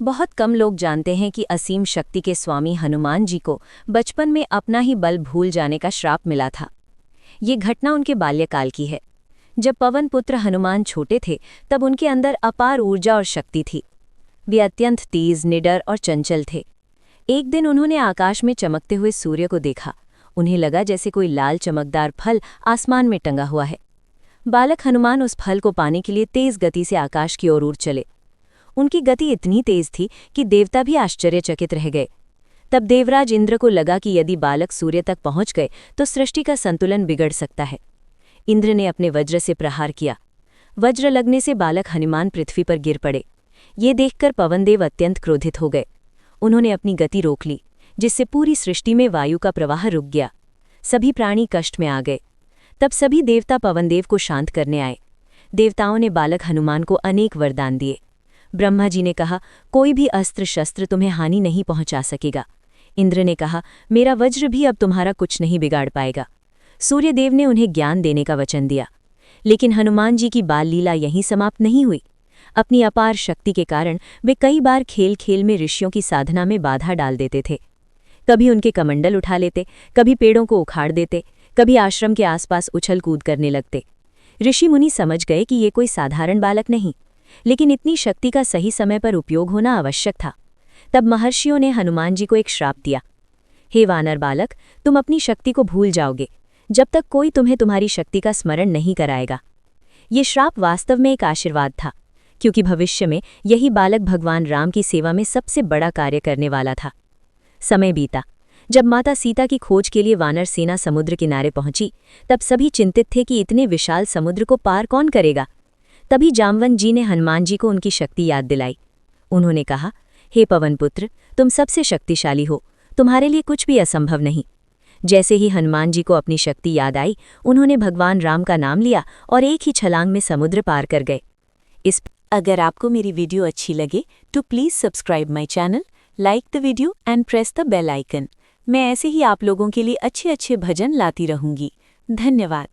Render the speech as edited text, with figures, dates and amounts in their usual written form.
बहुत कम लोग जानते हैं कि असीम शक्ति के स्वामी हनुमान जी को बचपन में अपना ही बल भूल जाने का श्राप मिला था। ये घटना उनके बाल्यकाल की है। जब पवन पुत्र हनुमान छोटे थे तब उनके अंदर अपार ऊर्जा और शक्ति थी। वे अत्यंत तेज, निडर और चंचल थे। एक दिन उन्होंने आकाश में चमकते हुए सूर्य को देखा। उन्हें लगा जैसे कोई लाल चमकदार फल आसमान में टंगा हुआ है। बालक हनुमान उस फल को पाने के लिए तेज गति से आकाश की ओर उड़ चले। उनकी गति इतनी तेज थी कि देवता भी आश्चर्यचकित रह गए। तब देवराज इंद्र को लगा कि यदि बालक सूर्य तक पहुंच गए तो सृष्टि का संतुलन बिगड़ सकता है। इंद्र ने अपने वज्र से प्रहार किया। वज्र लगने से बालक हनुमान पृथ्वी पर गिर पड़े। ये देखकर पवनदेव अत्यंत क्रोधित हो गए। उन्होंने अपनी गति रोक ली, जिससे पूरी सृष्टि में वायु का प्रवाह रुक गया। सभी प्राणी कष्ट में आ गए। तब सभी देवता पवनदेव को शांत करने आए। देवताओं ने बालक हनुमान को अनेक वरदान दिए। ब्रह्मा जी ने कहा, कोई भी अस्त्र शस्त्र तुम्हें हानि नहीं पहुंचा सकेगा। इंद्र ने कहा, मेरा वज्र भी अब तुम्हारा कुछ नहीं बिगाड़ पाएगा। सूर्यदेव ने उन्हें ज्ञान देने का वचन दिया। लेकिन हनुमान जी की बाल लीला यहीं समाप्त नहीं हुई। अपनी अपार शक्ति के कारण वे कई बार खेल खेल में ऋषियों की साधना में बाधा डाल देते थे। कभी उनके कमंडल उठा लेते, कभी पेड़ों को उखाड़ देते, कभी आश्रम के आसपास उछल कूद करने लगते। ऋषि मुनि समझ गए कि ये कोई साधारण बालक नहीं, लेकिन इतनी शक्ति का सही समय पर उपयोग होना आवश्यक था। तब महर्षियों ने हनुमान जी को एक श्राप दिया। हे वानर बालक, तुम अपनी शक्ति को भूल जाओगे जब तक कोई तुम्हें तुम्हारी शक्ति का स्मरण नहीं कराएगा। ये श्राप वास्तव में एक आशीर्वाद था, क्योंकि भविष्य में यही बालक भगवान राम की सेवा में सबसे बड़ा कार्य करने वाला था। समय बीता। जब माता सीता की खोज के लिए वानर सेना समुद्र किनारे पहुंची, तब सभी चिंतित थे कि इतने विशाल समुद्र को पार कौन करेगा। तभी जामवंत जी ने हनुमान जी को उनकी शक्ति याद दिलाई। उन्होंने कहा, हे पवनपुत्र, तुम सबसे शक्तिशाली हो, तुम्हारे लिए कुछ भी असंभव नहीं। जैसे ही हनुमान जी को अपनी शक्ति याद आई, उन्होंने भगवान राम का नाम लिया और एक ही छलांग में समुद्र पार कर गए। अगर आपको मेरी वीडियो अच्छी लगे तो please subscribe my channel, like the video and press the bell icon. मैं ऐसे ही आप लोगों के लिए अच्छे अच्छे भजन लाती रहूंगी। धन्यवाद।